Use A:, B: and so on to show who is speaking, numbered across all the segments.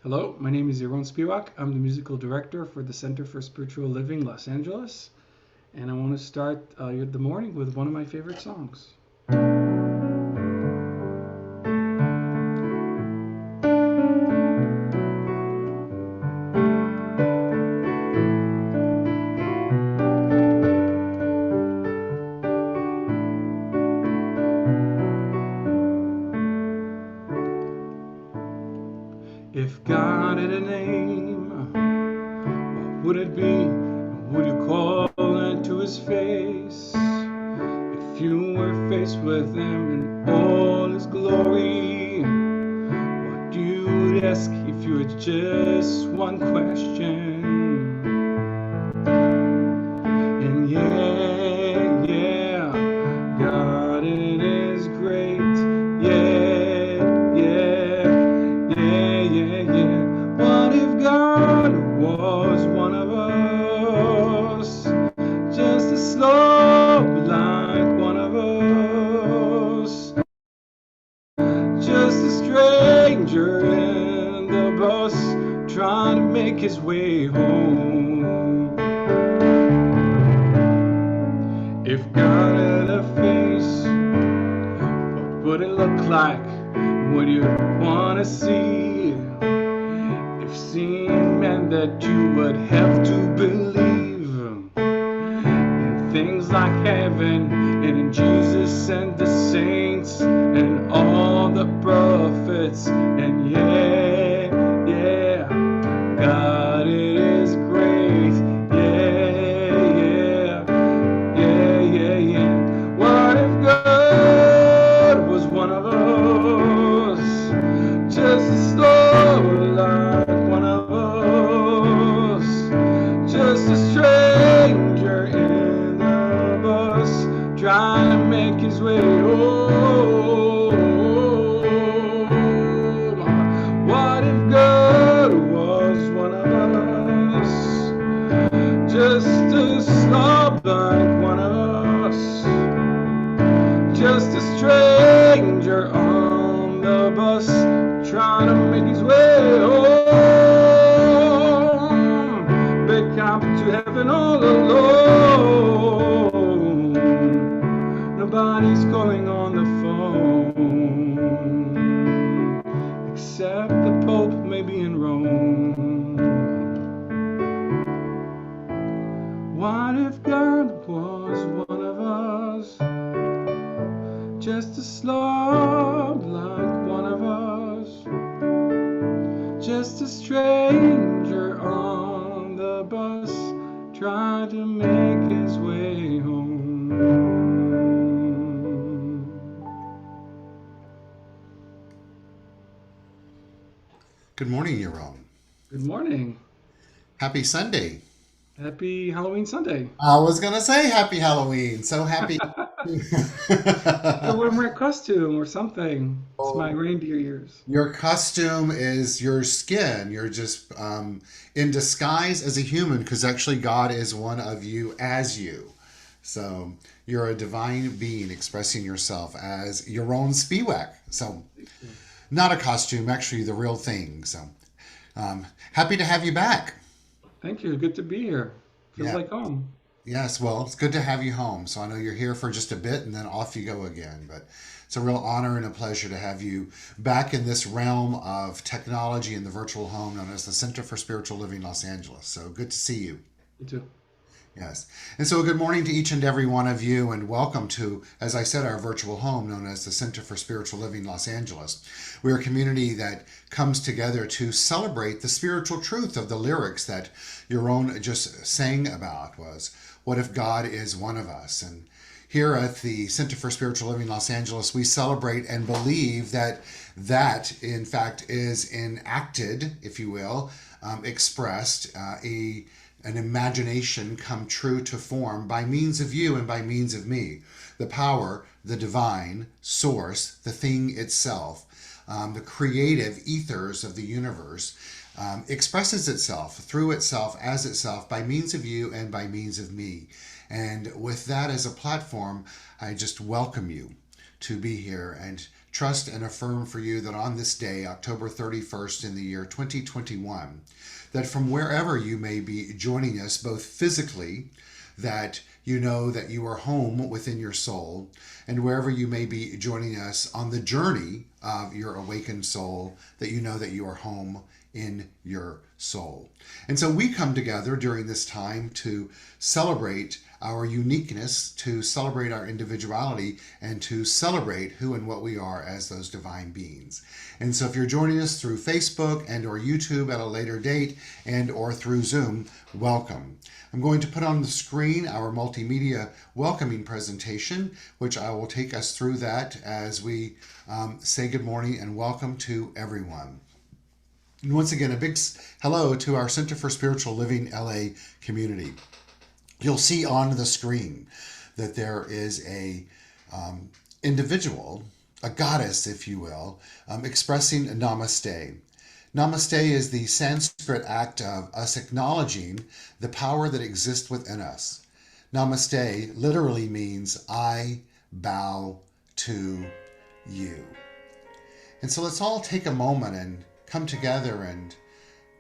A: Hello, my name is Yaron Spiwak. I'm the musical director for the Center for Spiritual Living, Los Angeles, and I want to start the morning with one of my favorite songs. If God had a name, what would it be? Would you call it to his face? If you were faced with him in all his glory, what you would ask if you had just one question? And yeah, God, it is great. Yeah. What if God was one of us? Just as slow like one of us. Just a stranger in the bus trying to make his way home. If God had a face, what would it look like? Would you want to see? If seeing meant that you would have to believe in things like heaven and in Jesus and the saints and all the prophets. And yeah, God, it is great. Yeah. What if God was one of us? Just as slow like one of us. Just a stranger in the bus trying to make his way home. What if God was one of us? Just a slob like one of us. Just a stranger on the bus trying to make his way home. Back up to heaven all alone. Nobody's calling on the phone except the Pope, maybe in Rome. What if God was one of us? Just a slob like one of us. Just a stranger on the bus trying to make his way home.
B: Good morning, Yaron.
A: Good morning.
B: Happy Sunday.
A: Happy Halloween Sunday.
B: I was going to say happy Halloween. So happy.
A: You're wearing my costume or something. It's my
B: Oh,
A: reindeer ears.
B: your costume is your skin. You're just in disguise as a human because actually God is one of you as you. So you're a divine being expressing yourself as Yaron Spiwak. So not a costume, actually the real thing. So happy to have you back.
A: Thank you. Good to be here. Feels
B: Yeah.
A: like home.
B: Yes, well, it's good to have you home. So I know you're here for just a bit and then off you go again. But it's a real honor and a pleasure to have you back in this realm of technology in the virtual home known as the Center for Spiritual Living Los Angeles. So good to see you.
A: You too.
B: Yes. And so good morning to each and every one of you, and welcome to, as I said, our virtual home known as the Center for Spiritual Living Los Angeles. We're a community that comes together to celebrate the spiritual truth of the lyrics that Yaron just sang about was, what if God is one of us? And here at the Center for Spiritual Living Los Angeles, we celebrate and believe that in fact, is enacted, if you will, expressed, an imagination come true to form by means of you and by means of me. The power, the divine source, the thing itself, the creative ethers of the universe, expresses itself through itself as itself by means of you and by means of me. And with that as a platform, I just welcome you to be here and trust and affirm for you that on this day, October 31st in the year 2021, that from wherever you may be joining us, both physically, that you know that you are home within your soul, and wherever you may be joining us on the journey of your awakened soul, that you know that you are home in your soul. And so we come together during this time to celebrate our uniqueness, to celebrate our individuality, and to celebrate who and what we are as those divine beings. And so if you're joining us through Facebook and or YouTube at a later date and or through Zoom, welcome. I'm going to put on the screen our multimedia welcoming presentation, which I will take us through that as we say good morning and welcome to everyone. And once again, a big hello to our Center for Spiritual Living LA community. You'll see on the screen that there is a individual, a goddess, if you will, expressing namaste. Namaste is the Sanskrit act of us acknowledging the power that exists within us. Namaste literally means I bow to you. And so let's all take a moment and come together and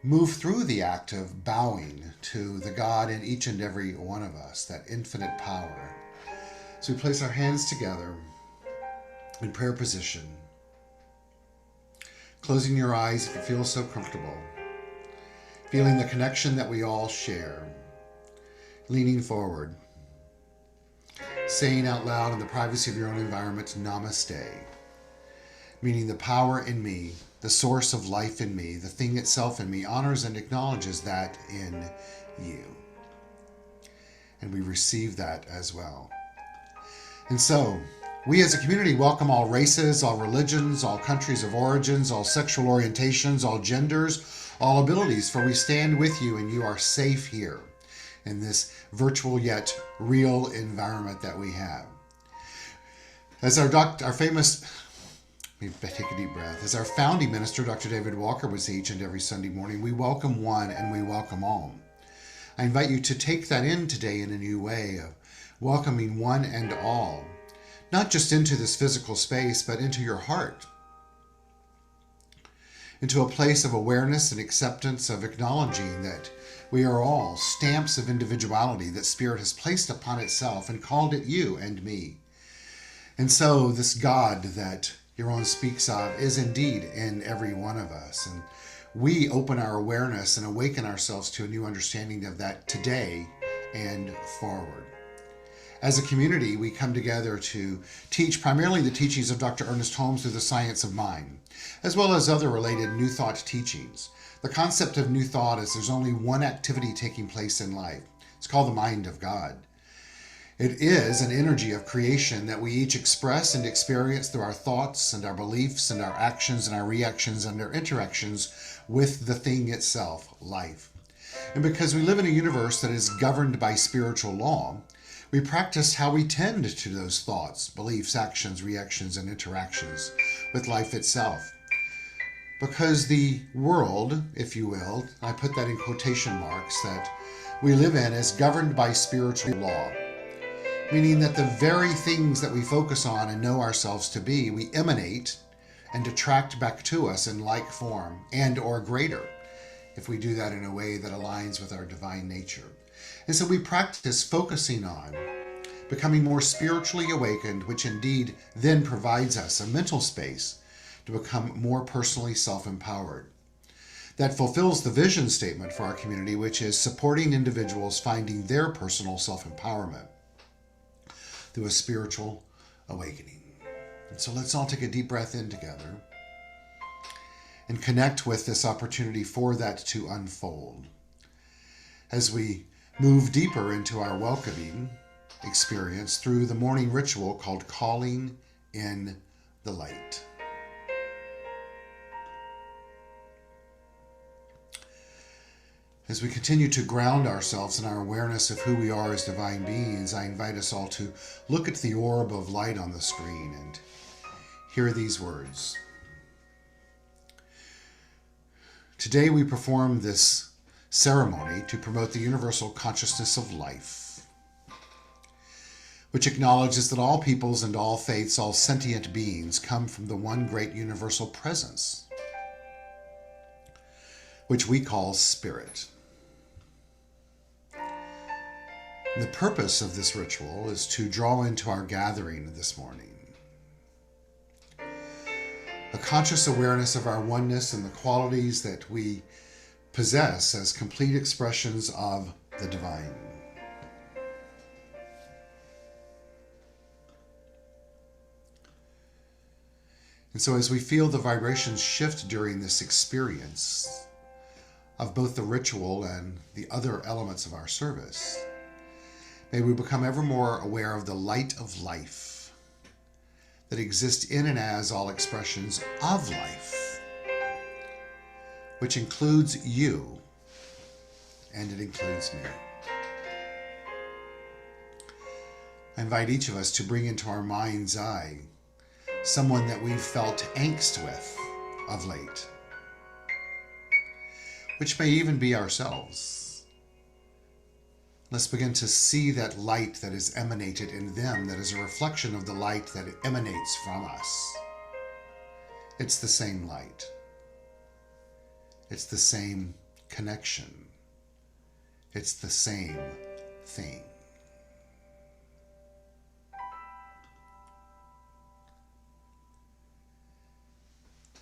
B: move through the act of bowing to the God in each and every one of us, that infinite power. So we place our hands together in prayer position, closing your eyes if you feel so comfortable, feeling the connection that we all share, leaning forward, saying out loud in the privacy of your own environment, Namaste, meaning the power in me, the source of life in me, the thing itself in me, honors and acknowledges that in you. And we receive that as well. And so, we as a community welcome all races, all religions, all countries of origins, all sexual orientations, all genders, all abilities, for we stand with you and you are safe here in this virtual yet real environment that we have. As our famous... Take a deep breath. As our founding minister, Dr. David Walker, would say each and every Sunday morning, we welcome one and we welcome all. I invite you to take that in today in a new way of welcoming one and all, not just into this physical space, but into your heart, into a place of awareness and acceptance of acknowledging that we are all stamps of individuality that Spirit has placed upon itself and called it you and me. And so this God that Yaron speaks of is indeed in every one of us. And we open our awareness and awaken ourselves to a new understanding of that today and forward. As a community, we come together to teach primarily the teachings of Dr. Ernest Holmes through the science of mind, as well as other related New Thought teachings. The concept of New Thought is there's only one activity taking place in life. It's called the mind of God. It is an energy of creation that we each express and experience through our thoughts and our beliefs and our actions and our reactions and our interactions with the thing itself, life. And because we live in a universe that is governed by spiritual law, we practice how we tend to those thoughts, beliefs, actions, reactions, and interactions with life itself. Because the world, if you will, I put that in quotation marks, that we live in is governed by spiritual law. Meaning that the very things that we focus on and know ourselves to be, we emanate and attract back to us in like form and or greater, if we do that in a way that aligns with our divine nature. And so we practice focusing on becoming more spiritually awakened, which indeed then provides us a mental space to become more personally self-empowered. That fulfills the vision statement for our community, which is supporting individuals finding their personal self-empowerment through a spiritual awakening. And so let's all take a deep breath in together and connect with this opportunity for that to unfold as we move deeper into our welcoming experience through the morning ritual called calling in the light. As we continue to ground ourselves in our awareness of who we are as divine beings, I invite us all to look at the orb of light on the screen and hear these words. Today we perform this ceremony to promote the universal consciousness of life. which acknowledges that all peoples and all faiths, all sentient beings come from the one great universal presence, which we call spirit. And the purpose of this ritual is to draw into our gathering this morning a conscious awareness of our oneness and the qualities that we possess as complete expressions of the divine. And so as we feel the vibrations shift during this experience of both the ritual and the other elements of our service, may we become ever more aware of the light of life that exists in and as all expressions of life, which includes you and it includes me. I invite each of us to bring into our mind's eye someone that we've felt angst with of late, which may even be ourselves. Let's begin to see that light that is emanated in them, that is a reflection of the light that emanates from us. It's the same light. It's the same connection. It's the same thing.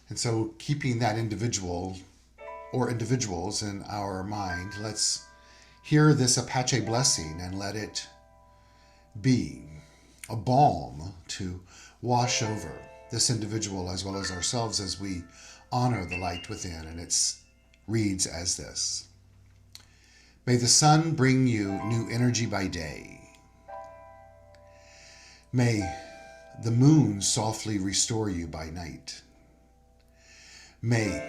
B: And so keeping that individual or individuals in our mind, let's hear this Apache blessing and let it be a balm to wash over this individual as well as ourselves as we honor the light within. And it reads as this: May the sun bring you new energy by day. May the moon softly restore you by night. May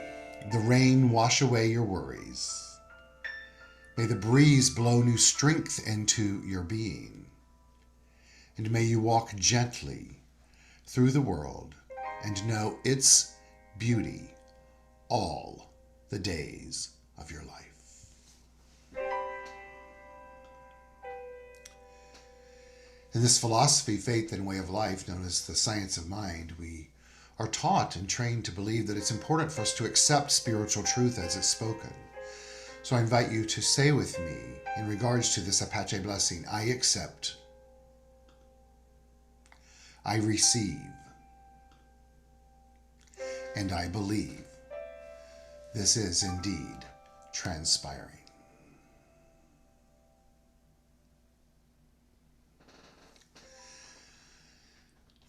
B: the rain wash away your worries. May the breeze blow new strength into your being. And may you walk gently through the world and know its beauty all the days of your life. In this philosophy, faith, and way of life known as the science of mind, we are taught and trained to believe that it's important for us to accept spiritual truth as it's spoken. So I invite you to say with me in regards to this Apache blessing: I accept, I receive, and I believe this is indeed transpiring.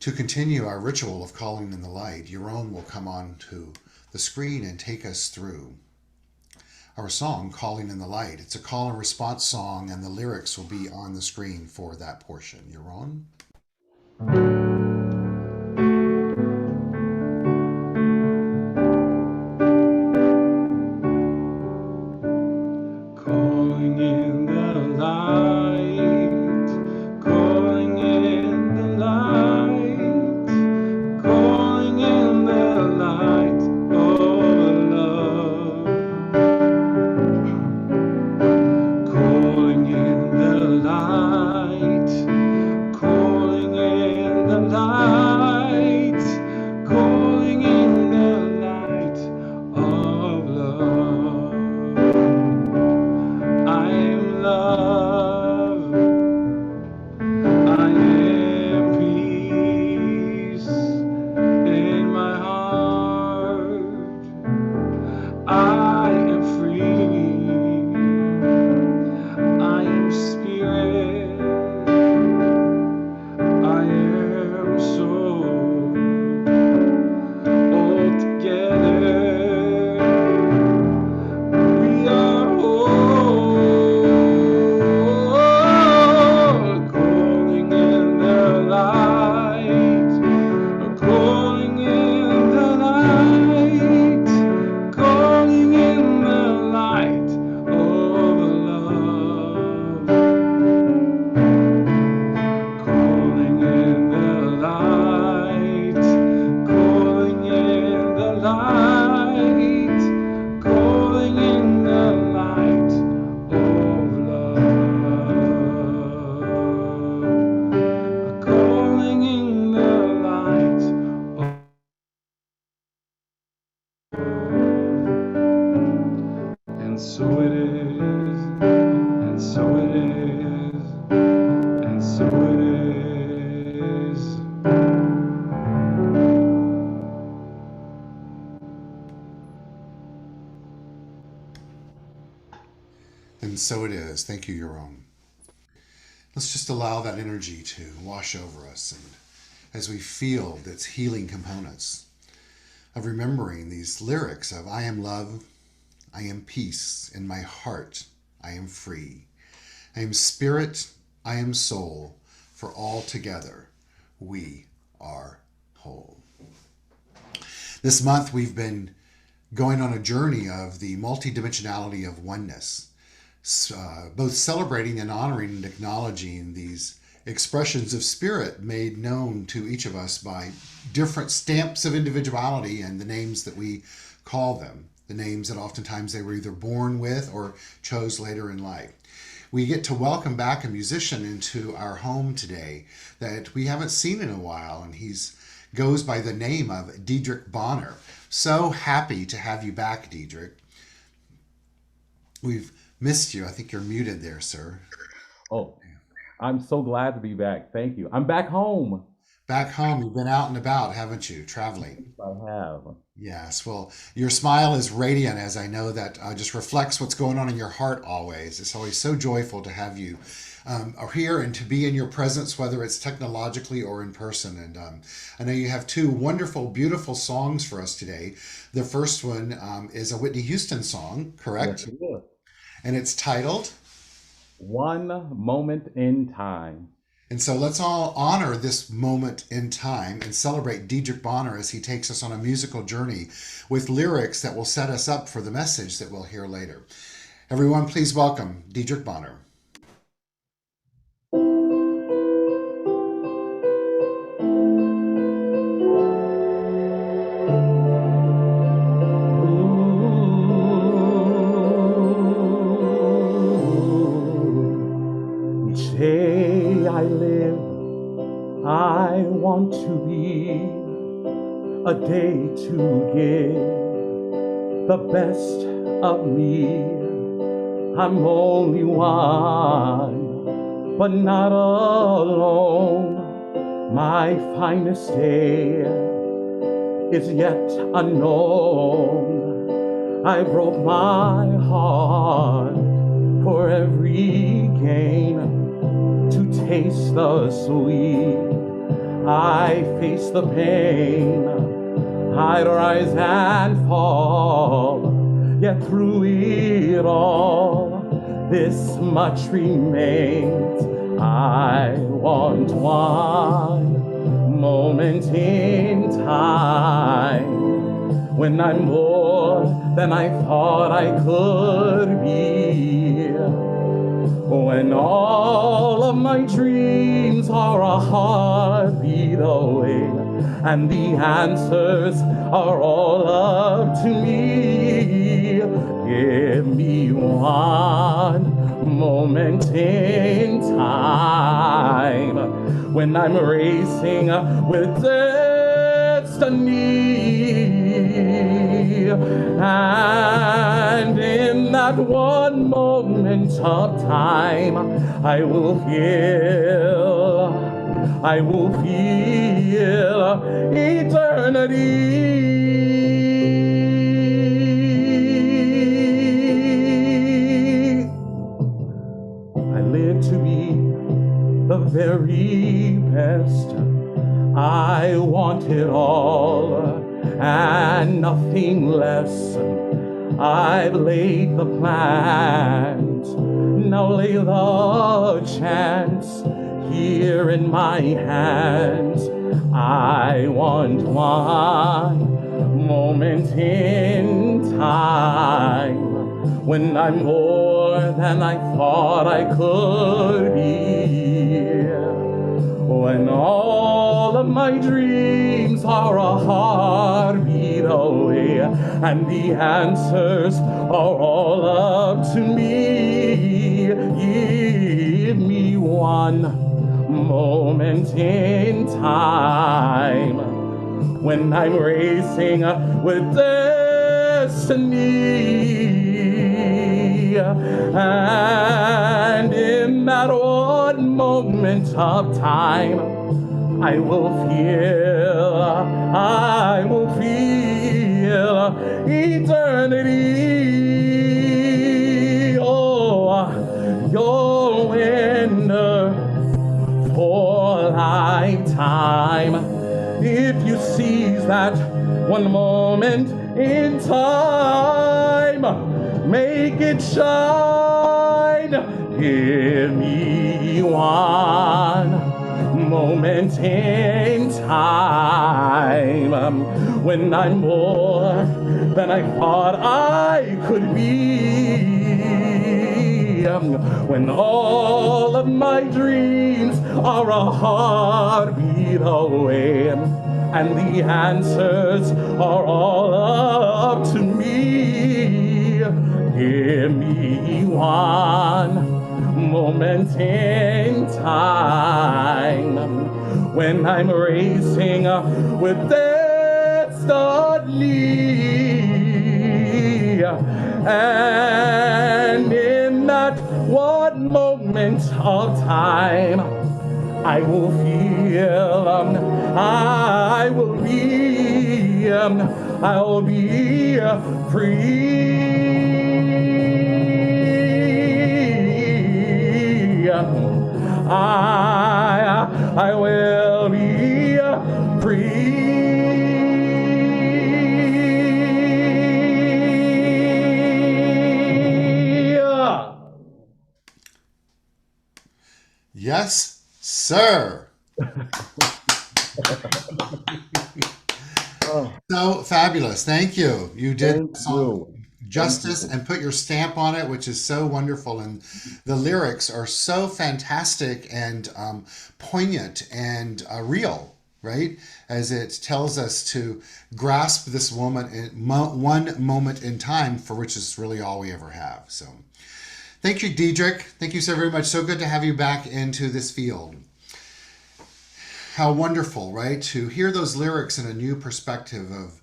B: To continue our ritual of calling in the light, Yaron will come on to the screen and take us through our song, Calling in the Light. It's a call and response song, and the lyrics will be on the screen for that portion. Yaron?
A: Calling in the light, calling in the light, calling in the light of love, calling in the light, calling in the light, calling in the light of love. I am love, I am peace in my heart, I am free, I am spirit, I am soul, all together we are whole. Calling in the light, calling in the light, calling in the light of love, calling in the light, calling in the light, calling in the light of love. And so it is, and so it is, and so it is.
B: And so it is. Thank you, Yaron. Let's just allow that energy to wash over us, and as we feel its healing components of remembering these lyrics of I am love, I am peace, in my heart I am free. I am spirit, I am soul, for all together we are whole. This month we've been going on a journey of the multidimensionality of oneness, both celebrating and honoring and acknowledging these expressions of spirit made known to each of us by different stamps of individuality and the names that we call them, the names that oftentimes they were either born with or chose later in life. We get to welcome back a musician into our home today that we haven't seen in a while, and he's goes by the name of Dedrick Bonner. So happy to have you back, Dedrick. We've missed you. I think you're muted there, sir.
C: Oh, I'm so glad to be back. Thank you. I'm back home.
B: Back home, you've been out and about, haven't you? Traveling.
C: I have.
B: Yes. Well, your smile is radiant, as I know that just reflects what's going on in your heart always. It's always so joyful to have you here and to be in your presence, whether it's technologically or in person. And I know you have two wonderful, beautiful songs for us today. The first one is a Whitney Houston song, correct?
C: Yes, it is.
B: And it's titled
C: One Moment in Time.
B: And so let's all honor this moment in time and celebrate Dedrick Bonner as he takes us on a musical journey with lyrics that will set us up for the message that we'll hear later. Everyone, please welcome Dedrick Bonner.
C: Each day I live, I want to be a day to give the best of me. I'm only one, but not alone. My finest day is yet unknown. I broke my heart for every gain to taste the sweet. I face the pain, I'd rise and fall, yet through it all, this much remains. I want one moment in time when I'm more than I thought I could be. When all of my dreams are a heartbeat away, and the answers are all up to me. Give me one moment in time when I'm racing with destiny. And in that one moment of time, I will feel eternity. I live to be the very best. I want it all and nothing less. I've laid the plans, now lay the chance here in my hands. I want one moment in time when I'm more than I thought I could be. When all of my dreams are a heartbeat away, and the answers are all up to me. Give me one moment in time when I'm racing with death. destiny. And in that one moment of time, I will feel eternity. Oh, your winner for lifetime. If you seize that one moment in time, make it shine. Give me one moment in time when I'm more than I thought I could be. When all of my dreams are a heartbeat away, and the answers are all up to me. Give me one moment in time when I'm racing with destiny, and in that one moment of time, I will feel, I'll be free. I will be free.
B: Yes, sir.
C: Oh,
B: So fabulous. Thank you. You did
C: thank
B: the song
C: you.
B: justice
C: Thank you.
B: and put your stamp on it, which is so wonderful. And the lyrics are so fantastic and poignant and real, right? As it tells us to grasp this one moment in time, for which is really all we ever have. So thank you, Dedrick. Thank you so very much. So good to have you back into this field. How wonderful, right? To hear those lyrics in a new perspective of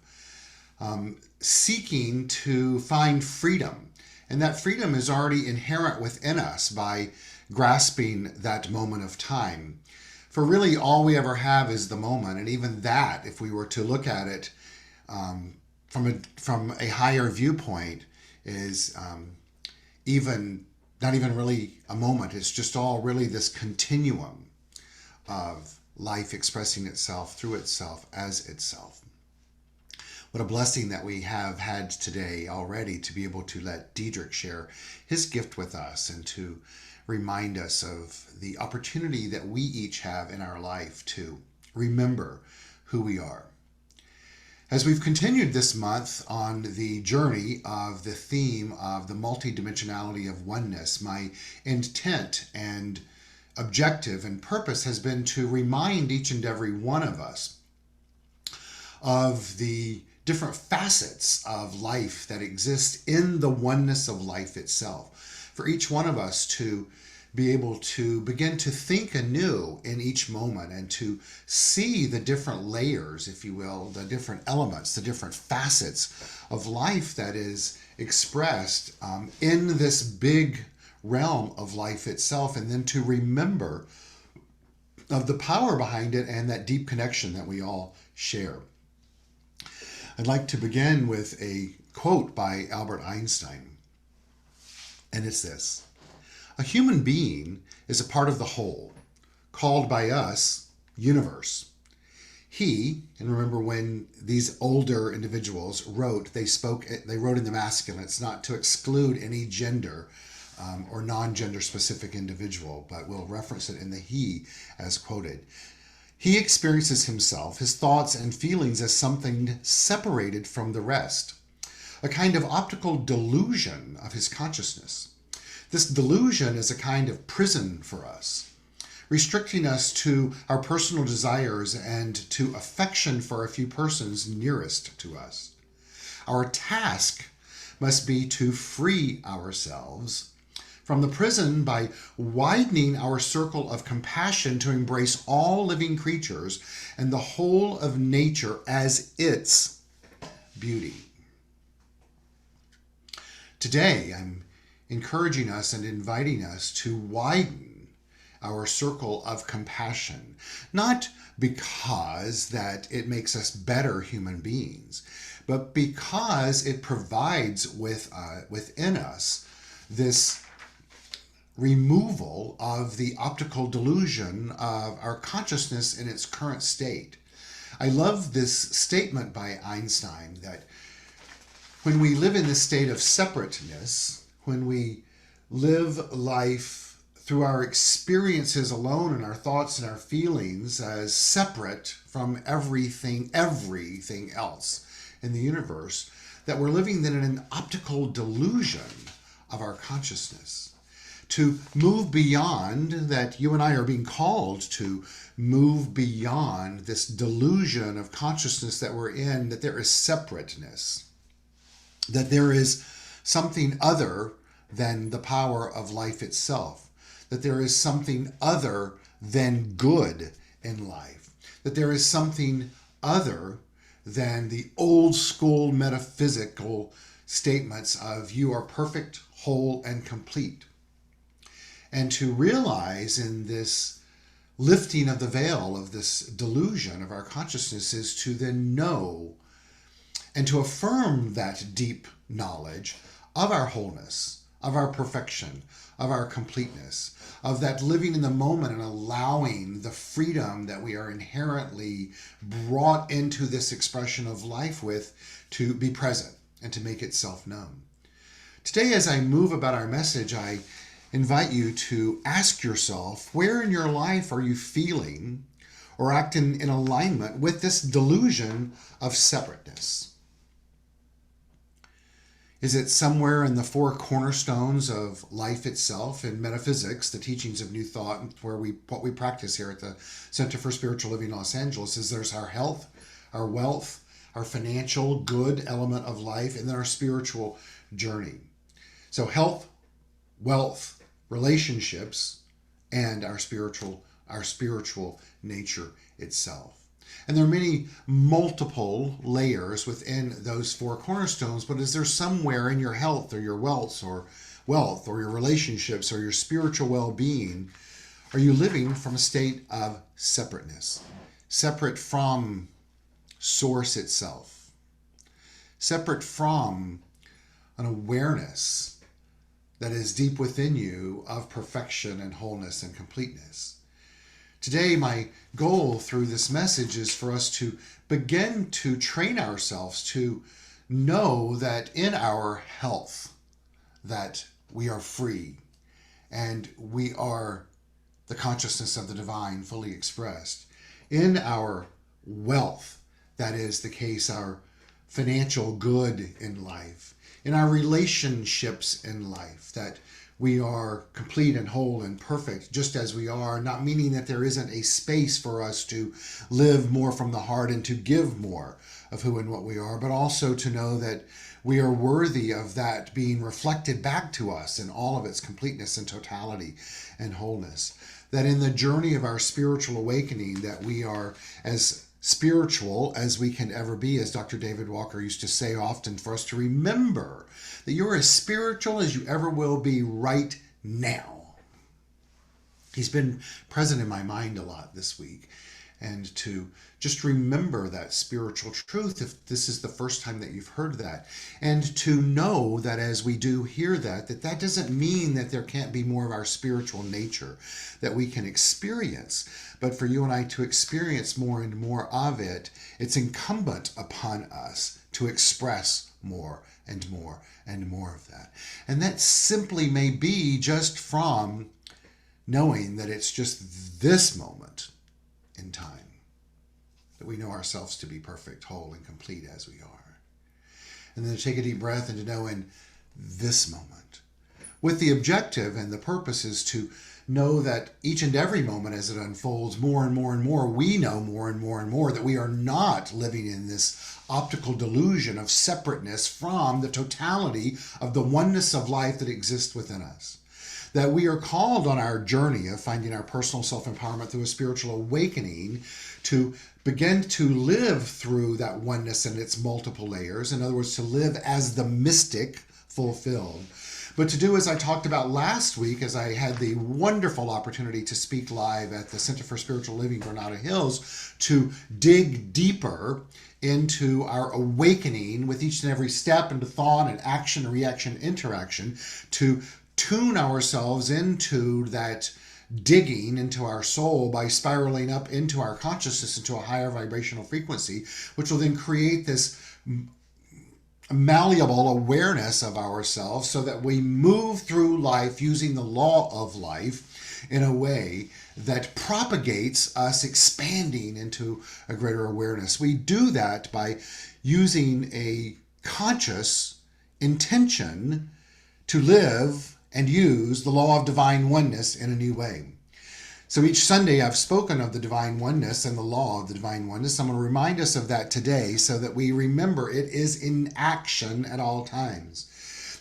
B: seeking to find freedom. And that freedom is already inherent within us by grasping that moment of time. For really, all we ever have is the moment. And even that, if we were to look at it from a higher viewpoint, is even not even really a moment. It's just all really this continuum of life expressing itself through itself as itself. What a blessing that we have had today already to be able to let Dedrick share his gift with us and to remind us of the opportunity that we each have in our life to remember who we are. As we've continued this month on the journey of the theme of the multidimensionality of oneness, my intent and objective and purpose has been to remind each and every one of us of the different facets of life that exist in the oneness of life itself. For each one of us to be able to begin to think anew in each moment and to see the different layers, if you will, the different elements, the different facets of life that is expressed in this big realm of life itself, and then to remember of the power behind it and that deep connection that we all share. I'd like to begin with a quote by Albert Einstein, and it's this: "A human being is a part of the whole, called by us universe. He," and remember when these older individuals wrote, they wrote in the masculine. It's not to exclude any gender or non-gender specific individual, but we'll reference it in the he as quoted. "He experiences himself, his thoughts and feelings as something separated from the rest, a kind of optical delusion of his consciousness. This delusion is a kind of prison for us, restricting us to our personal desires and to affection for a few persons nearest to us. Our task must be to free ourselves from the prison by widening our circle of compassion to embrace all living creatures and the whole of nature as its beauty." Today, I'm encouraging us and inviting us to widen our circle of compassion, not because that it makes us better human beings, but because it provides within us this removal of the optical delusion of our consciousness in its current state. I love this statement by Einstein that when we live in this state of separateness, when we live life through our experiences alone and our thoughts and our feelings as separate from everything else in the universe, that we're living then in an optical delusion of our consciousness. To move beyond that, you and I are being called to move beyond this delusion of consciousness that we're in, that there is separateness, that there is something other than the power of life itself, that there is something other than good in life, that there is something other than the old school metaphysical statements of you are perfect, whole, and complete. And to realize in this lifting of the veil of this delusion of our consciousness is to then know and to affirm that deep knowledge of our wholeness, of our perfection, of our completeness, of that living in the moment and allowing the freedom that we are inherently brought into this expression of life with to be present and to make itself known. Today, as I move about our message, I invite you to ask yourself, where in your life are you feeling or acting in alignment with this delusion of separateness? Is it somewhere in the four cornerstones of life itself, in metaphysics, the teachings of New Thought, where what we practice here at the Center for Spiritual Living Los Angeles? Is there's our health, our wealth, our financial good element of life, and then our spiritual journey. So health, wealth, relationships, and our spiritual nature itself. And there are many multiple layers within those four cornerstones, but is there somewhere in your health or your wealth or your relationships or your spiritual well-being, are you living from a state of separateness, separate from source itself, separate from an awareness that is deep within you of perfection and wholeness and completeness? Today, my goal through this message is for us to begin to train ourselves to know that in our health, that we are free and we are the consciousness of the divine fully expressed. In our wealth, that is the case, our financial good in life, in our relationships in life, that we are complete and whole and perfect just as we are, not meaning that there isn't a space for us to live more from the heart and to give more of who and what we are, but also to know that we are worthy of that being reflected back to us in all of its completeness and totality and wholeness. That in the journey of our spiritual awakening, that we are as spiritual as we can ever be, as Dr. David Walker used to say often, for us to remember that you're as spiritual as you ever will be right now. He's been present in my mind a lot this week, and to just remember that spiritual truth if this is the first time that you've heard that, and to know that as we do hear that that doesn't mean that there can't be more of our spiritual nature that we can experience, but for you and I to experience more and more of it, it's incumbent upon us to express more and more and more of that. And that simply may be just from knowing that it's just this moment in time that we know ourselves to be perfect, whole, and complete as we are. And then to take a deep breath and to know in this moment, with the objective and the purpose is to know that each and every moment as it unfolds more and more and more, we know more and more and more that we are not living in this optical delusion of separateness from the totality of the oneness of life that exists within us. That we are called on our journey of finding our personal self-empowerment through a spiritual awakening to begin to live through that oneness and its multiple layers. In other words, to live as the mystic fulfilled. But to do as I talked about last week, as I had the wonderful opportunity to speak live at the Center for Spiritual Living, Granada Hills, to dig deeper into our awakening with each and every step into thought and action, reaction, interaction, to tune ourselves into that digging into our soul by spiraling up into our consciousness into a higher vibrational frequency, which will then create this malleable awareness of ourselves so that we move through life using the law of life in a way that propagates us expanding into a greater awareness. We do that by using a conscious intention to live and use the law of divine oneness in a new way. So each Sunday I've spoken of the divine oneness and the law of the divine oneness. I'm going to remind us of that today so that we remember it is in action at all times.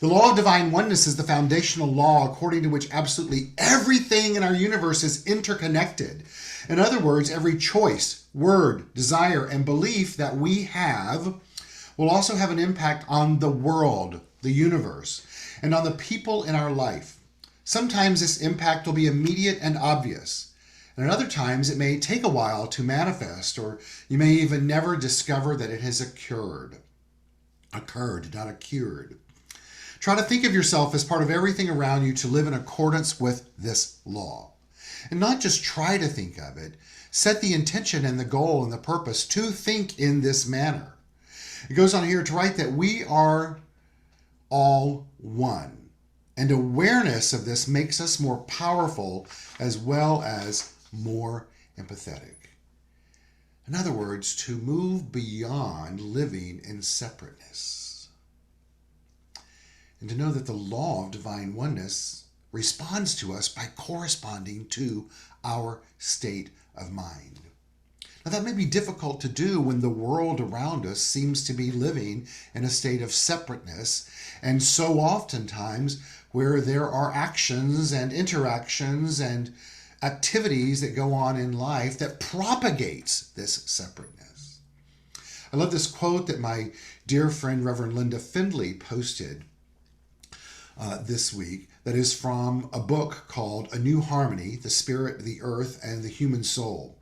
B: The law of divine oneness is the foundational law according to which absolutely everything in our universe is interconnected. In other words, every choice, word, desire, and belief that we have will also have an impact on the world, the universe, and on the people in our life. Sometimes this impact will be immediate and obvious, and at other times it may take a while to manifest, or you may even never discover that it has occurred, not occurred. Try to think of yourself as part of everything around you to live in accordance with this law. And not just try to think of it, set the intention and the goal and the purpose to think in this manner. It goes on here to write that we are all one. And awareness of this makes us more powerful as well as more empathetic. In other words, to move beyond living in separateness. And to know that the law of divine oneness responds to us by corresponding to our state of mind. Now that may be difficult to do when the world around us seems to be living in a state of separateness, and so oftentimes where there are actions and interactions and activities that go on in life that propagates this separateness. I love this quote that my dear friend Reverend Linda Findley posted this week that is from a book called A New Harmony, The Spirit, the Earth, and the Human Soul.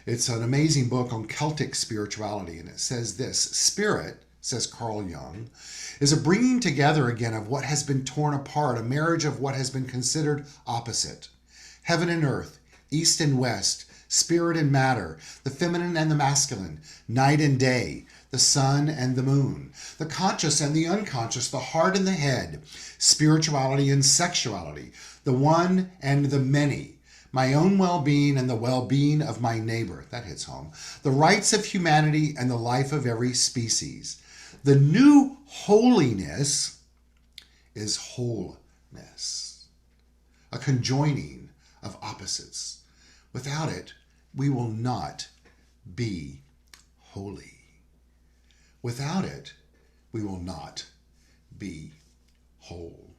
B: It's an amazing book on Celtic spirituality, and it says this: Spirit, says Carl Jung, is a bringing together again of what has been torn apart, a marriage of what has been considered opposite. Heaven and earth, east and west, spirit and matter, the feminine and the masculine, night and day, the sun and the moon, the conscious and the unconscious, the heart and the head, spirituality and sexuality, the one and the many, my own well-being and the well-being of my neighbor, that hits home, the rights of humanity and the life of every species. The new holiness is wholeness, a conjoining of opposites. Without it, we will not be holy. Without it, we will not be whole.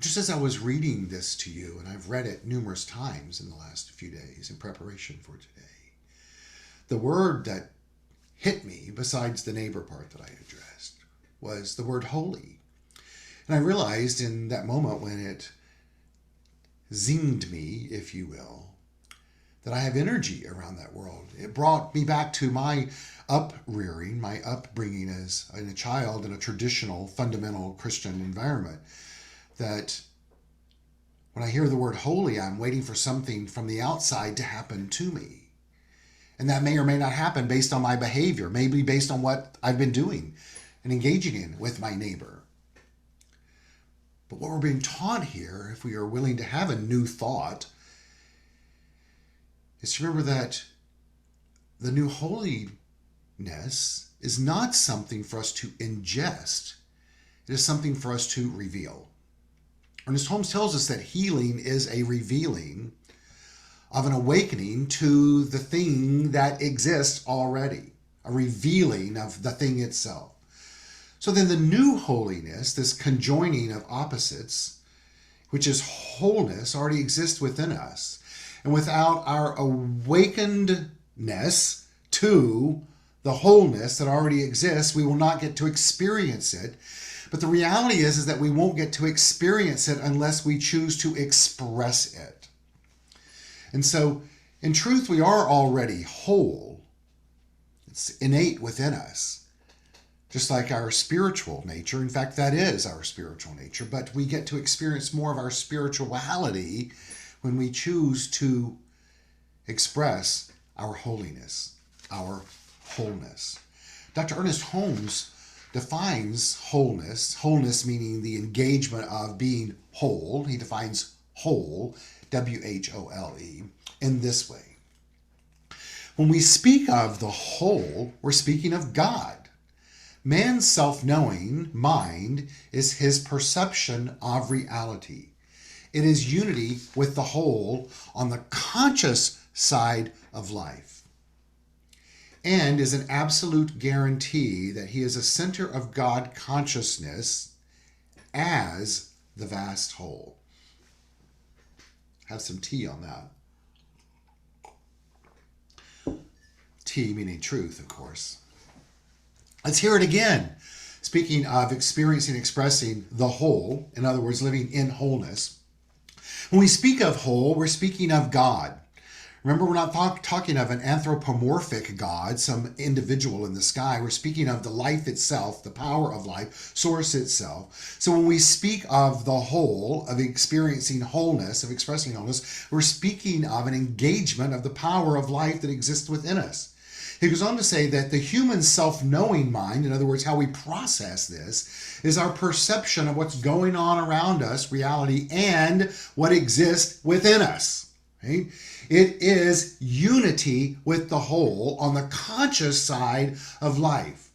B: Just as I was reading this to you, and I've read it numerous times in the last few days in preparation for today, the word that hit me, besides the neighbor part that I addressed, was the word holy. And I realized in that moment when it zinged me, if you will, that I have energy around that world. It brought me back to my uprearing, my upbringing as a child in a traditional, fundamental Christian environment, that when I hear the word holy, I'm waiting for something from the outside to happen to me. And that may or may not happen based on my behavior, maybe based on what I've been doing and engaging in with my neighbor. But what we're being taught here, if we are willing to have a new thought, is to remember that the new holiness is not something for us to ingest. It is something for us to reveal. Ernest Holmes tells us that healing is a revealing of an awakening to the thing that exists already, a revealing of the thing itself. So then the new holiness, this conjoining of opposites, which is wholeness, already exists within us. And without our awakenedness to the wholeness that already exists, we will not get to experience it. But the reality is that we won't get to experience it unless we choose to express it. And so, in truth, we are already whole. It's innate within us, just like our spiritual nature. In fact, that is our spiritual nature. But we get to experience more of our spirituality when we choose to express our holiness, our wholeness. Dr. Ernest Holmes defines wholeness meaning the engagement of being whole. He defines whole, W-H-O-L-E, in this way. When we speak of the whole, we're speaking of God. Man's self-knowing mind is his perception of reality. It is unity with the whole on the conscious side of life, and is an absolute guarantee that he is a center of God consciousness as the vast whole. Have some tea on that. Tea meaning truth, of course. Let's hear it again. Speaking of experiencing, expressing the whole, in other words, living in wholeness. When we speak of whole, we're speaking of God. Remember, we're not talking of an anthropomorphic God, some individual in the sky. We're speaking of the life itself, the power of life, source itself. So when we speak of the whole, of experiencing wholeness, of expressing wholeness, we're speaking of an engagement of the power of life that exists within us. He goes on to say that the human self-knowing mind, in other words, how we process this, is our perception of what's going on around us, reality, and what exists within us. Right? It is unity with the whole on the conscious side of life.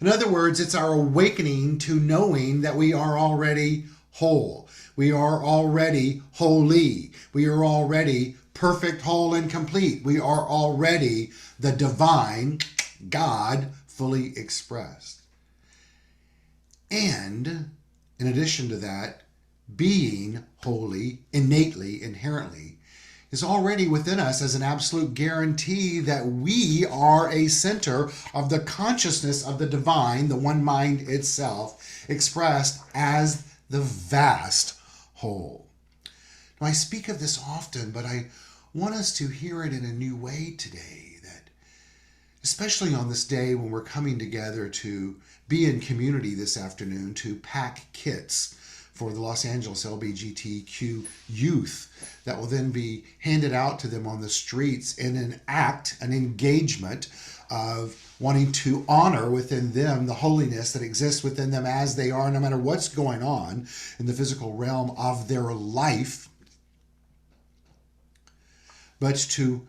B: In other words, it's our awakening to knowing that we are already whole. We are already holy. We are already perfect, whole, and complete. We are already the divine God fully expressed. And in addition to that, being holy, innately, inherently, is already within us as an absolute guarantee that we are a center of the consciousness of the divine, the one mind itself, expressed as the vast whole. Now, I speak of this often, but I want us to hear it in a new way today, that especially on this day when we're coming together to be in community this afternoon to pack kits for the Los Angeles LGBTQ youth that will then be handed out to them on the streets in an act, an engagement of wanting to honor within them the holiness that exists within them as they are, no matter what's going on in the physical realm of their life, but to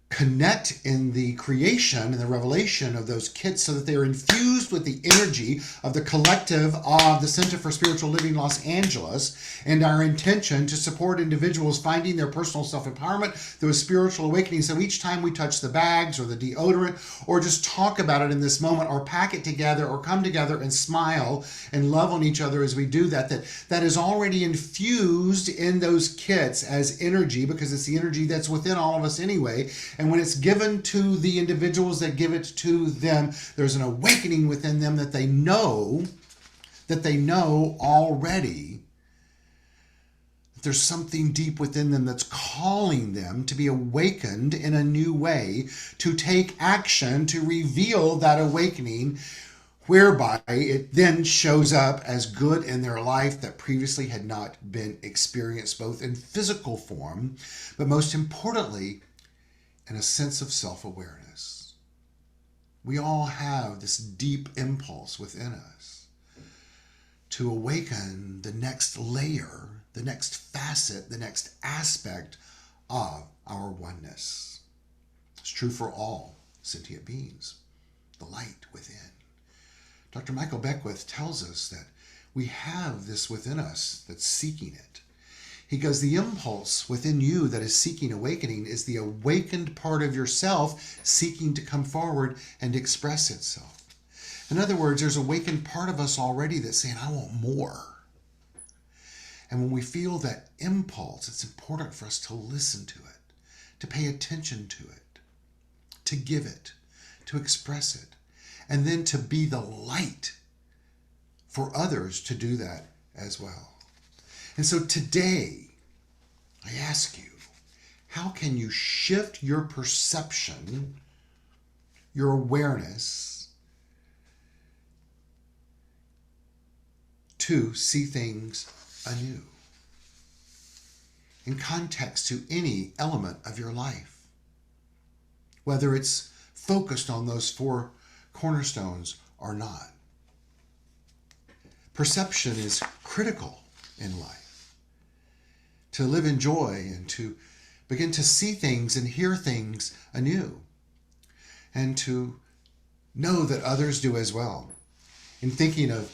B: connect in the creation and the revelation of those kits so that they are infused with the energy of the collective of the Center for Spiritual Living Los Angeles, and our intention to support individuals finding their personal self-empowerment through a spiritual awakening. So each time we touch the bags or the deodorant or just talk about it in this moment or pack it together or come together and smile and love on each other as we do that, that is already infused in those kits as energy, because it's the energy that's within all of us anyway. And when it's given to the individuals that give it to them, there's an awakening within them that they know already. There's something deep within them that's calling them to be awakened in a new way, to take action, to reveal that awakening, whereby it then shows up as good in their life that previously had not been experienced, both in physical form, but most importantly, and a sense of self-awareness. We all have this deep impulse within us to awaken the next layer, the next facet, the next aspect of our oneness. It's true for all sentient beings, the light within. Dr. Michael Beckwith tells us that we have this within us that's seeking it. He goes, the impulse within you that is seeking awakening is the awakened part of yourself seeking to come forward and express itself. In other words, there's an awakened part of us already that's saying, I want more. And when we feel that impulse, it's important for us to listen to it, to pay attention to it, to give it, to express it, and then to be the light for others to do that as well. And so today, I ask you, how can you shift your perception, your awareness, to see things anew in context to any element of your life, whether it's focused on those four cornerstones or not? Perception is critical in life. To live in joy and to begin to see things and hear things anew, and to know that others do as well. In thinking of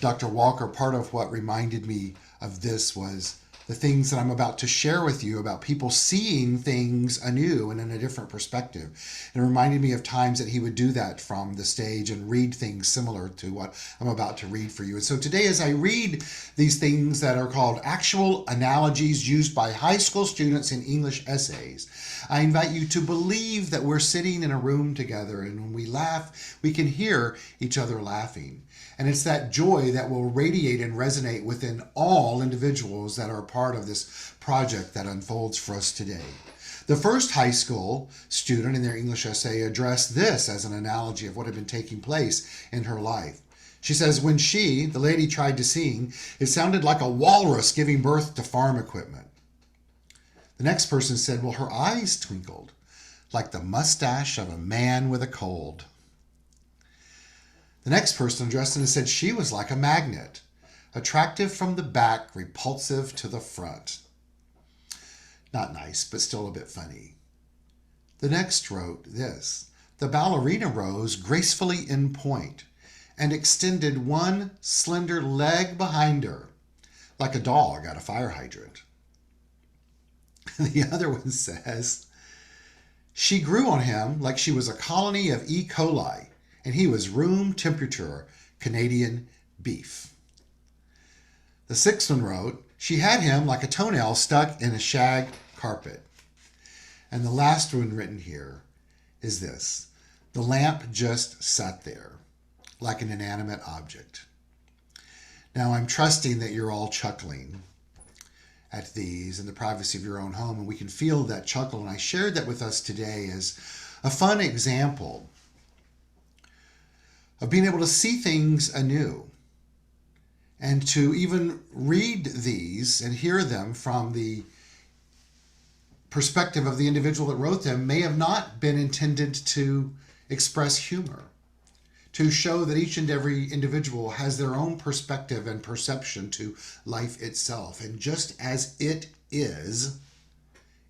B: Dr. Walker, part of what reminded me of this was the things that I'm about to share with you about people seeing things anew and in a different perspective. It reminded me of times that he would do that from the stage and read things similar to what I'm about to read for you. And so today, as I read these things that are called actual analogies used by high school students in English essays, I invite you to believe that we're sitting in a room together, and when we laugh, we can hear each other laughing. And it's that joy that will radiate and resonate within all individuals that are a part of this project that unfolds for us today. The first high school student in their English essay addressed this as an analogy of what had been taking place in her life. She says, when she, the lady, tried to sing, it sounded like a walrus giving birth to farm equipment. The next person said, well, her eyes twinkled like the mustache of a man with a cold. The next person addressed it and said she was like a magnet, attractive from the back, repulsive to the front. Not nice, but still a bit funny. The next wrote this: the ballerina rose gracefully in point and extended one slender leg behind her, like a dog at a fire hydrant. The other one says, she grew on him like she was a colony of E. coli, and he was room temperature Canadian beef. The sixth one wrote, she had him like a toenail stuck in a shag carpet. And the last one written here is this: the lamp just sat there like an inanimate object. Now I'm trusting that you're all chuckling at these in the privacy of your own home, and we can feel that chuckle. And I shared that with us today as a fun example of being able to see things anew and to even read these and hear them from the perspective of the individual that wrote them may have not been intended to express humor, to show that each and every individual has their own perspective and perception to life itself. And just as it is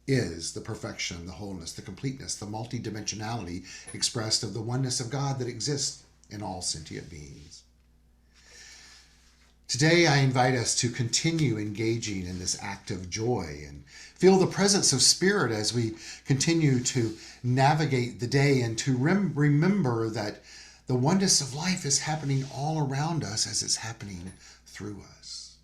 B: the perfection, the wholeness, the completeness, the multidimensionality expressed of the oneness of God that exists in all sentient beings. Today, I invite us to continue engaging in this act of joy and feel the presence of Spirit as we continue to navigate the day, and to remember that the oneness of life is happening all around us as it's happening through us.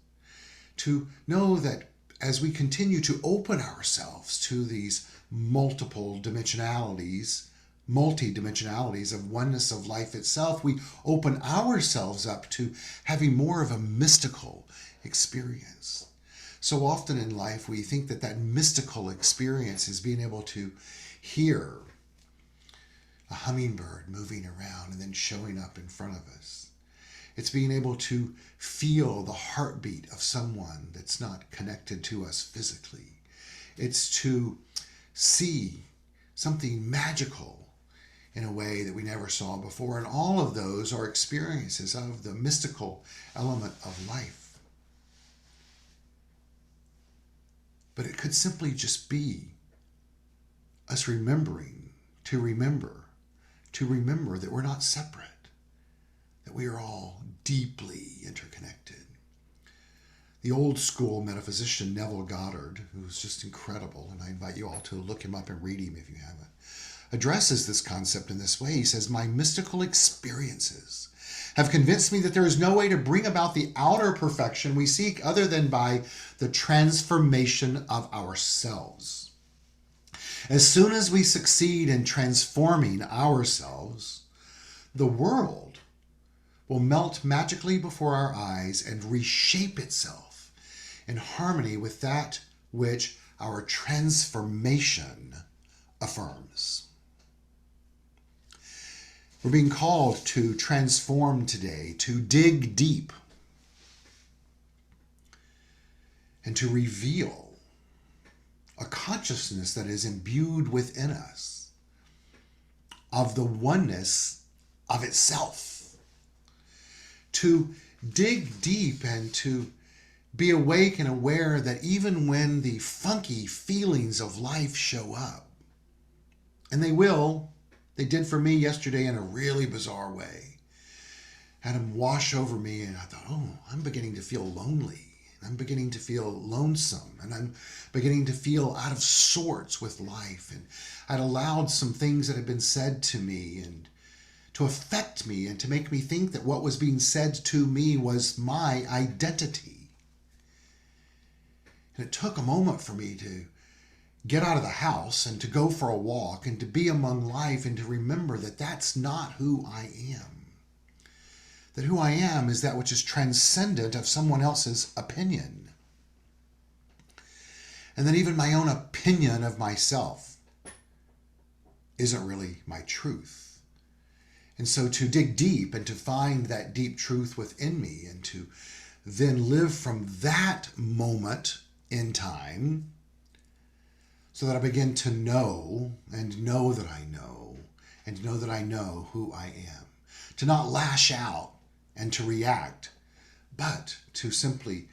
B: To know that as we continue to open ourselves to these multidimensionalities of oneness of life itself, we open ourselves up to having more of a mystical experience. So often in life, we think that that mystical experience is being able to hear a hummingbird moving around and then showing up in front of us. It's being able to feel the heartbeat of someone that's not connected to us physically. It's to see something magical in a way that we never saw before. And all of those are experiences of the mystical element of life. But it could simply just be us remembering to remember that we're not separate, that we are all deeply interconnected. The old school metaphysician Neville Goddard, who's just incredible, and I invite you all to look him up and read him if you haven't, addresses this concept in this way. He says, my mystical experiences have convinced me that there is no way to bring about the outer perfection we seek other than by the transformation of ourselves. As soon as we succeed in transforming ourselves, the world will melt magically before our eyes and reshape itself in harmony with that which our transformation affirms. We're being called to transform today, to dig deep, and to reveal a consciousness that is imbued within us of the oneness of itself. To dig deep and to be awake and aware that even when the funky feelings of life show up, and they will, they did for me yesterday in a really bizarre way, had them wash over me, and I thought, oh, I'm beginning to feel lonely. I'm beginning to feel lonesome, and I'm beginning to feel out of sorts with life. And I'd allowed some things that had been said to me and to affect me and to make me think that what was being said to me was my identity. And it took a moment for me to get out of the house and to go for a walk and to be among life and to remember that that's not who I am. That who I am is that which is transcendent of someone else's opinion. And that even my own opinion of myself isn't really my truth. And so to dig deep and to find that deep truth within me and to then live from that moment in time so that I begin to know and know that I know and know that I know who I am. To not lash out and to react, but to simply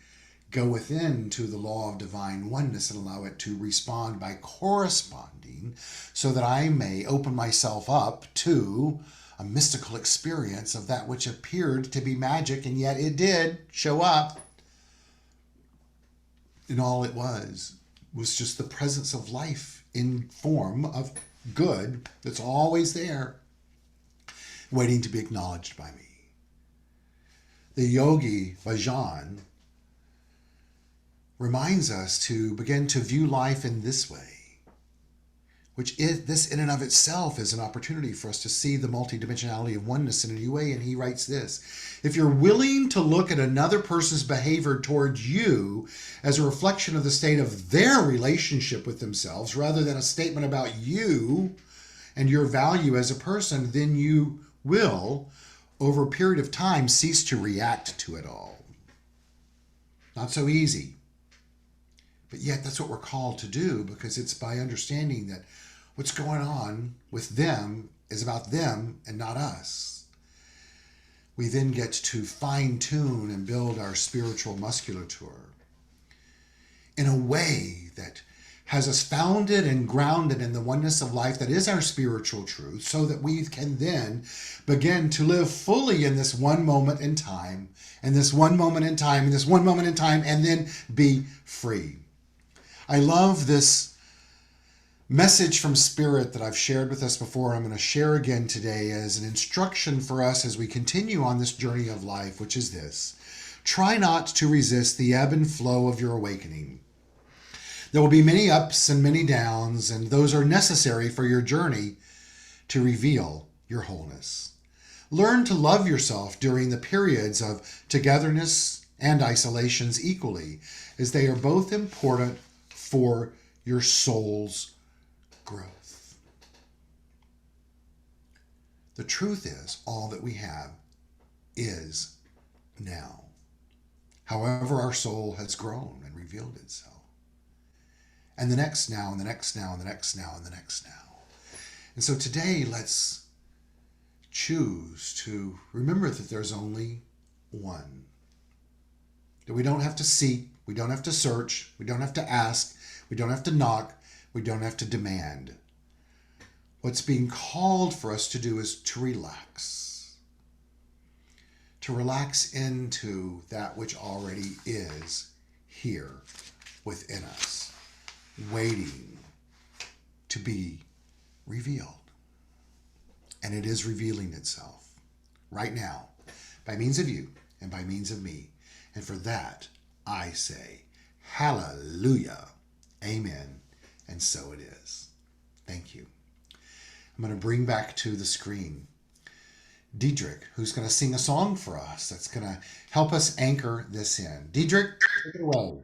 B: go within to the law of divine oneness and allow it to respond by corresponding so that I may open myself up to a mystical experience of that which appeared to be magic, and yet it did show up. And all it was just the presence of life in form of good that's always there, waiting to be acknowledged by me. The yogi Bhajan reminds us to begin to view life in this way, which is, this in and of itself is an opportunity for us to see the multidimensionality of oneness in a new way. And he writes this: if you're willing to look at another person's behavior towards you as a reflection of the state of their relationship with themselves, rather than a statement about you and your value as a person, then you will, over a period of time, cease to react to it all. Not so easy. But yet that's what we're called to do, because it's by understanding that what's going on with them is about them and not us. We then get to fine-tune and build our spiritual musculature in a way that has us founded and grounded in the oneness of life that is our spiritual truth, so that we can then begin to live fully in this one moment in time, and this one moment in time, and this one moment in time, and then be free. I love this message from Spirit that I've shared with us before. I'm going to share again today as an instruction for us as we continue on this journey of life, which is this: try not to resist the ebb and flow of your awakening. There will be many ups and many downs, and those are necessary for your journey to reveal your wholeness. Learn to love yourself during the periods of togetherness and isolations equally, as they are both important for your soul's growth. The truth is, all that we have is now. However, our soul has grown and revealed itself. And the next now, and the next now, and the next now, and the next now. And so today, let's choose to remember that there's only one. That we don't have to seek, we don't have to search, we don't have to ask, we don't have to knock, we don't have to demand. What's being called for us to do is to relax. To relax into that which already is here within us, waiting to be revealed. And it is revealing itself right now by means of you and by means of me. And for that, I say, hallelujah, amen, and so it is. Thank you. I'm going to bring back to the screen Dedrick, who's going to sing a song for us that's going to help us anchor this in. Dedrick, take it away.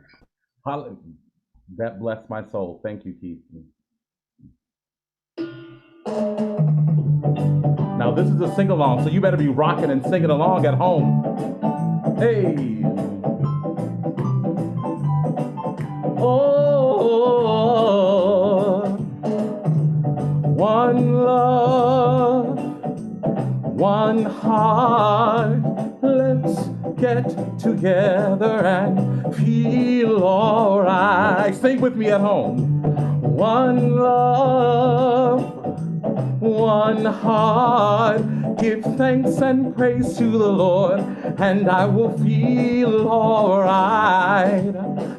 C: That blessed my soul. Thank you, Keith. Now, this is a sing along, so you better be rocking and singing along at home. Hey. Oh, one love, one heart. Let's get together and feel alright. Sing with me at home. One love, one heart. Give thanks and praise to the Lord, and I will feel alright.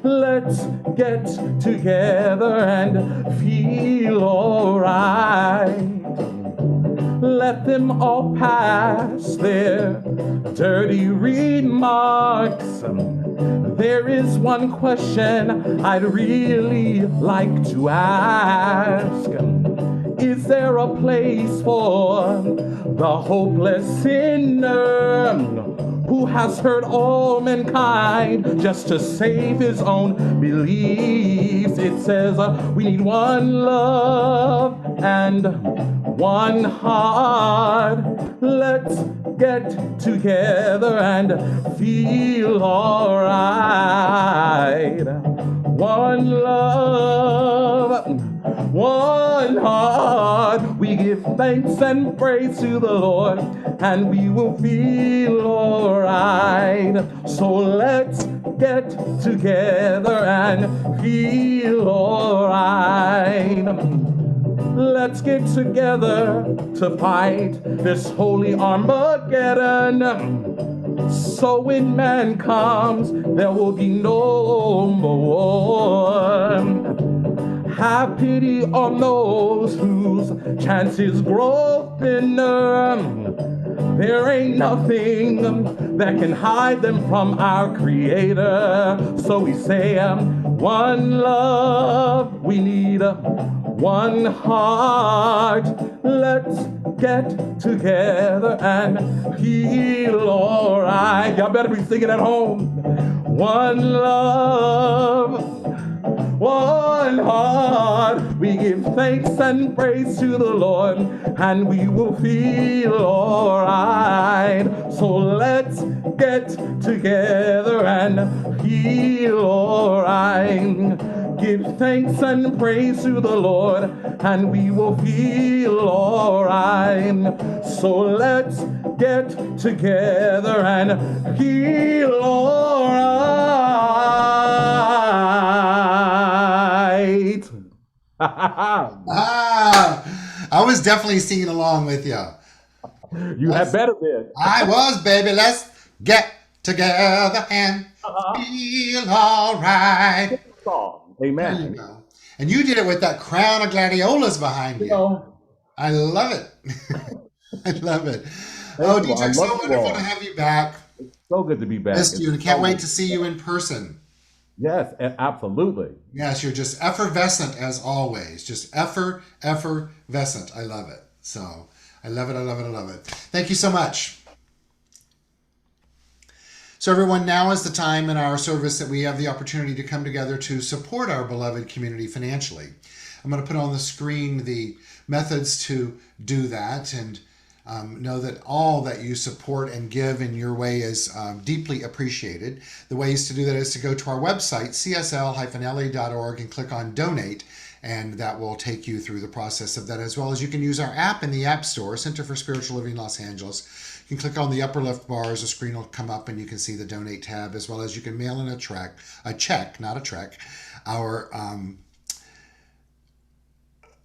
C: Let's get together and feel alright. Let them all pass their dirty remarks. There is one question I'd really like to ask. Is there a place for the hopeless sinner who has hurt all mankind just to save his own beliefs? It says we need one love and one heart. Let's get together and feel alright. One love, one heart. We give thanks and praise to the Lord, and we will feel alright. So let's get together and feel alright. Let's get together to fight this holy Armageddon. So when man comes, there will be no more. Have pity on those whose chances grow thinner. There ain't nothing that can hide them from our Creator. So we say, one love, we need one heart. Let's get together and feel alright. Y'all better be singing at home. One love, one heart. We give thanks and praise to the Lord, and we will feel alright. So let's get together and feel alright. Give thanks and praise to the Lord, and we will feel alright. So let's get together and feel alright.
B: I was definitely singing along with you.
C: You had better been.
B: I was, baby. Let's get together and feel alright.
C: Song.
B: There you
C: Amen.
B: go. And you did it with that crown of gladiolas behind you.
C: know,
B: I love it. I love it.
C: Thank you. I
B: Dedrick, so
C: love you
B: wonderful
C: all.
B: to have you back.
C: So good to be back.
B: Missed you and
C: It's
B: can't
C: so
B: wait
C: good.
B: to see you in person.
C: Yes, absolutely.
B: Yes, you're just effervescent as always. Just effervescent. I love it. So I love it. I love it. I love it. Thank you so much. So everyone, now is the time in our service that we have the opportunity to come together to support our beloved community financially. I'm going to put on the screen the methods to do that, and know that all that you support and give in your way is deeply appreciated. The ways to do that is to go to our website, csl-la.org, and click on Donate, and that will take you through the process of that, as well as you can use our app in the App Store, Center for Spiritual Living Los Angeles. You can click on the upper left bars, a screen will come up and you can see the Donate tab, as well as you can mail in a check, not a trek. Our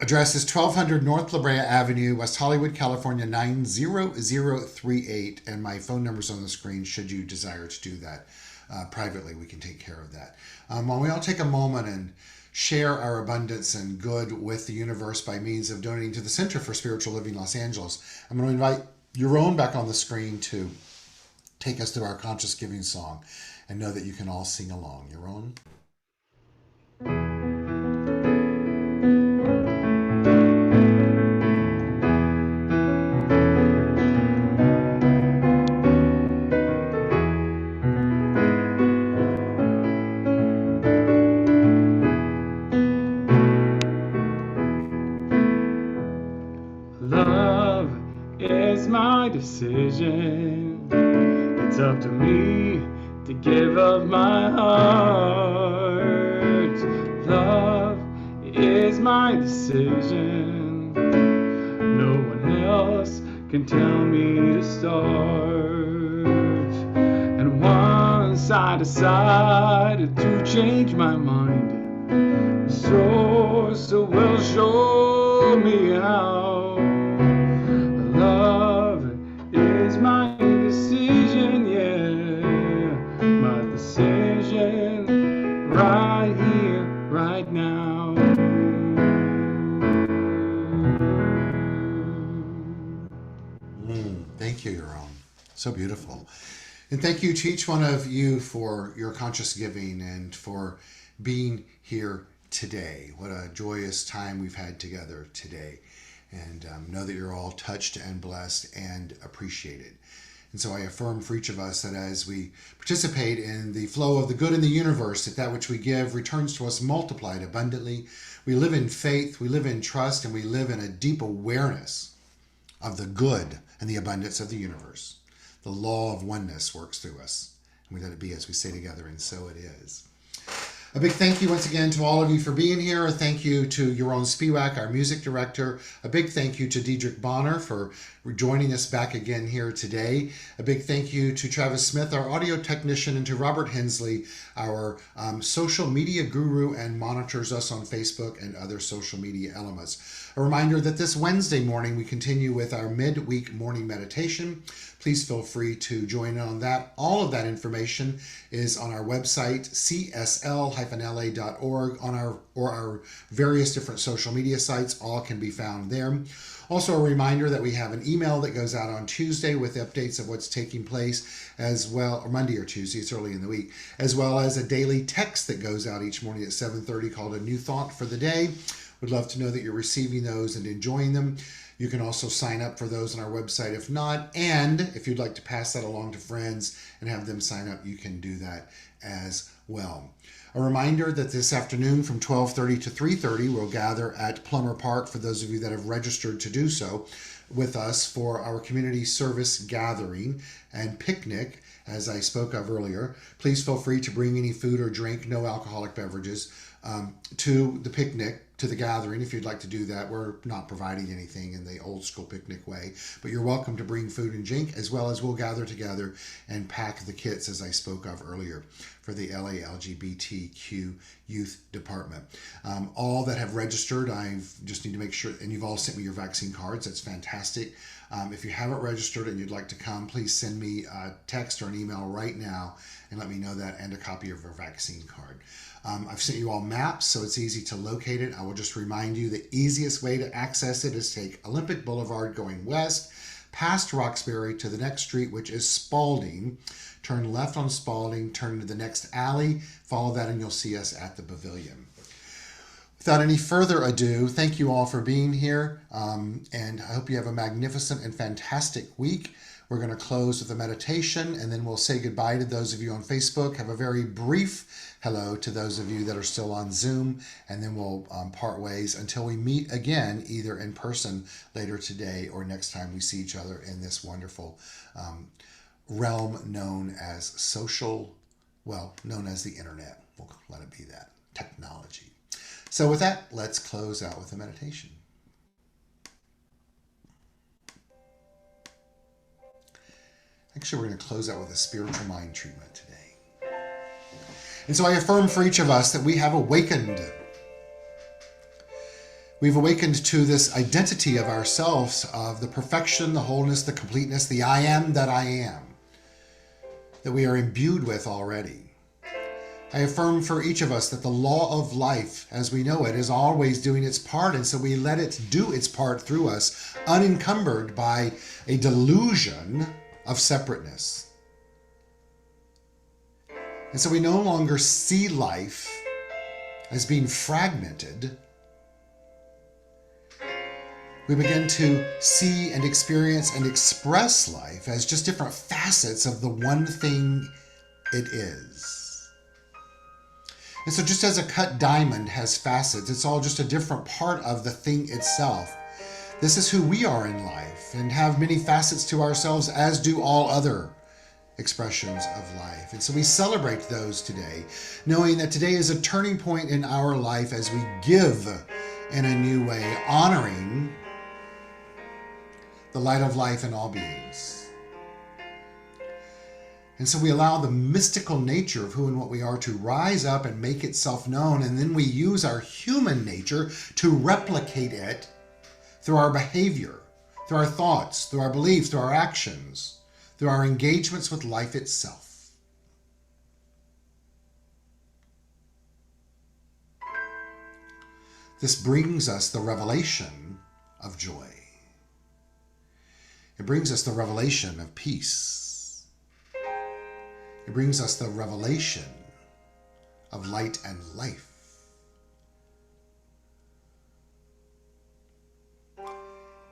B: address is 1200 North La Brea Avenue, West Hollywood, California, 90038, and my phone number's on the screen should you desire to do that privately. We can take care of that. While we all take a moment and share our abundance and good with the universe by means of donating to the Center for Spiritual Living Los Angeles, I'm going to invite Yaron back on the screen to take us through our conscious giving song, and know that you can all sing along. Yaron?
A: decision. It's up to me to give of my heart. Love is my decision. No one else can tell me to start. And once I decided to change my mind, the source will show me how. Love is my decision, yeah, my decision right here, right now.
B: Thank you, Yaron. So beautiful. And thank you to each one of you for your conscious giving and for being here today. What a joyous time we've had together today. And know that you're all touched and blessed and appreciated. And so I affirm for each of us that as we participate in the flow of the good in the universe, that which we give returns to us multiplied abundantly. We live in faith, we live in trust, and we live in a deep awareness of the good and the abundance of the universe. The law of oneness works through us. And we let it be as we say together, and so it is. A big thank you once again to all of you for being here. A thank you to Yaron Spiwak, our music director. A big thank you to Dedrick Bonner for joining us back again here today. A big thank you to Travis Smith, our audio technician, and to Robert Hensley, our social media guru and monitors us on Facebook and other social media elements. A reminder that this Wednesday morning we continue with our midweek morning meditation. Please feel free to join in on that. All of that information is on our website, CSL-LA.org, or our various different social media sites. All can be found there. Also, a reminder that we have an email that goes out on Tuesday with updates of what's taking place, as well, or Monday or Tuesday, it's early in the week, as well as a daily text that goes out each morning at 7:30 called A New Thought for the Day. We'd love to know that you're receiving those and enjoying them. You can also sign up for those on our website if not, and if you'd like to pass that along to friends and have them sign up, you can do that as well. A reminder that this afternoon from 12:30 to 3:30, we'll gather at Plummer Park for those of you that have registered to do so with us for our community service gathering and picnic, as I spoke of earlier. Please feel free to bring any food or drink, no alcoholic beverages, to the picnic, to the gathering. If you'd like to do that, we're not providing anything in the old school picnic way, but you're welcome to bring food and drink, as well as we'll gather together and pack the kits, as I spoke of earlier, for the LA LGBTQ Youth Department. All that have registered, I just need to make sure, and you've all sent me your vaccine cards. That's fantastic. If you haven't registered and you'd like to come, please send me a text or an email right now and let me know that, and a copy of your vaccine card. I've sent you all maps, so it's easy to locate it. I will just remind you the easiest way to access it is take Olympic Boulevard going west, past Roxbury to the next street, which is Spalding. Turn left on Spalding, turn into the next alley, follow that, and you'll see us at the pavilion. Without any further ado, thank you all for being here, and I hope you have a magnificent and fantastic week. We're going to close with a meditation, and then we'll say goodbye to those of you on Facebook. Have a very brief hello to those of you that are still on Zoom, and then we'll part ways until we meet again, either in person later today or next time we see each other in this wonderful realm known as known as the internet. We'll let it be that, technology. So with that, let's close out with a meditation. Actually, we're going to close out with a spiritual mind treatment today. And so I affirm for each of us that we have awakened. We've awakened to this identity of ourselves, of the perfection, the wholeness, the completeness, the I am that I am, that we are imbued with already. I affirm for each of us that the law of life, as we know it, is always doing its part, and so we let it do its part through us, unencumbered by a delusion of separateness. And so we no longer see life as being fragmented. We begin to see and experience and express life as just different facets of the one thing it is. And so just as a cut diamond has facets, it's all just a different part of the thing itself. This is who we are in life and have many facets to ourselves, as do all other expressions of life. And so we celebrate those today, knowing that today is a turning point in our life as we give in a new way, honoring the light of life in all beings. And so we allow the mystical nature of who and what we are to rise up and make itself known, and then we use our human nature to replicate it through our behavior, through our thoughts, through our beliefs, through our actions, through our engagements with life itself. This brings us the revelation of joy. It brings us the revelation of peace. It brings us the revelation of light and life.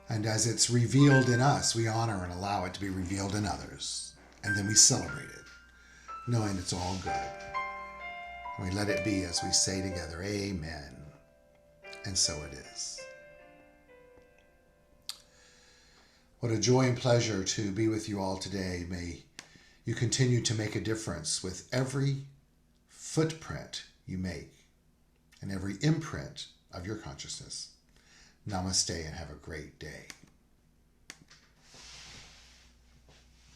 B: And as it's revealed in us, we honor and allow it to be revealed in others. And then we celebrate it, knowing it's all good. And we let it be as we say together, amen. And so it is. What a joy and pleasure to be with you all today. May you continue to make a difference with every footprint you make and every imprint of your consciousness. Namaste and have a great day.